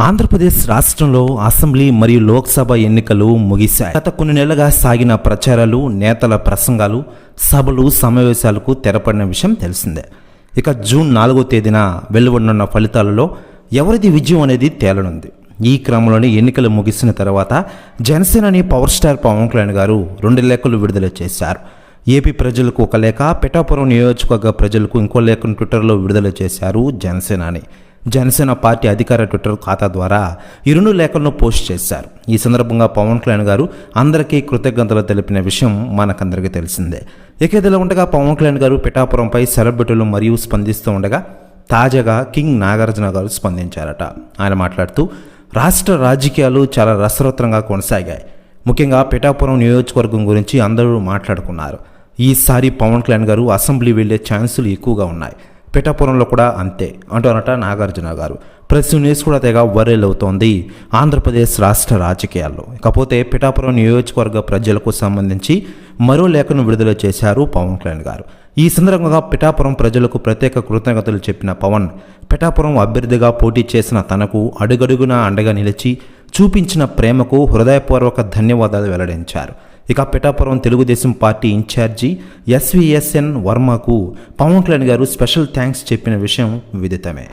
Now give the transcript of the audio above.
ఆంధ్రప్రదేశ్ రాష్ట్రంలో అసెంబ్లీ మరియు లోక్సభ ఎన్నికలు ముగిశాయి. గత కొన్ని నెలలుగా సాగిన ప్రచారాలు, నేతల ప్రసంగాలు, సభలు, సమావేశాలకు తెరపడిన విషయం తెలిసిందే. ఇక జూన్ 4వ తేదీన వెలువడనున్న ఫలితాలలో ఎవరిది విజయం అనేది తేలనుంది. ఈ క్రమంలోనే ఎన్నికలు ముగిసిన తర్వాత జనసేనని పవర్ స్టార్ పవన్ కళ్యాణ్ గారు 2 లేఖలు విడుదల చేశారు. ఏపీ ప్రజలకు ఒక లేఖ, పిఠాపురం నియోజకవర్గ ప్రజలకు ఇంకో లేఖను ట్విట్టర్లో విడుదల చేశారు జనసేనాని. జనసేన పార్టీ అధికార ట్విట్టర్ ఖాతా ద్వారా ఈ 2 లేఖలను పోస్ట్ చేశారు. ఈ సందర్భంగా పవన్ కళ్యాణ్ గారు అందరికీ కృతజ్ఞతలు తెలిపిన విషయం మనకందరికీ తెలిసిందే. ఇదిలా ఉండగా పవన్ కళ్యాణ్ గారు పిఠాపురంపై సెలబ్రిటీలు మరియు స్పందిస్తూ ఉండగా తాజాగా కింగ్ నాగార్జున గారు స్పందించారట. ఆయన మాట్లాడుతూ, రాష్ట్ర రాజకీయాలు చాలా రసవత్తరంగా కొనసాగాయి. ముఖ్యంగా పిఠాపురం నియోజకవర్గం గురించి అందరూ మాట్లాడుకున్నారు. ఈసారి పవన్ కళ్యాణ్ గారు అసెంబ్లీ వెళ్లే ఛాన్సులు ఎక్కువగా ఉన్నాయి. పిఠాపురంలో కూడా అంతే అంటారట నాగార్జున గారు. ప్రెస్ న్యూస్ కూడా తెగ వైరల్ అవుతోంది ఆంధ్రప్రదేశ్ రాష్ట్ర రాజకీయాల్లో. ఇకపోతే పిఠాపురం నియోజకవర్గ ప్రజలకు సంబంధించి మరో లేఖను విడుదల చేశారు పవన్ కళ్యాణ్ గారు. ఈ సందర్భంగా పిఠాపురం ప్రజలకు ప్రత్యేక కృతజ్ఞతలు చెప్పిన పవన్, పిఠాపురం అభ్యర్థిగా పోటీ చేసిన తనకు అడుగడుగునా అండగా నిలిచి చూపించిన ప్రేమకు హృదయపూర్వక ధన్యవాదాలు వెల్లడించారు. ఇక Pithapuram Telugu Desam party incharge SVSN వర్మకు పవన్ కళ్యాణ్ గారు స్పెషల్ థ్యాంక్స్ చెప్పిన విషయం విదితమే.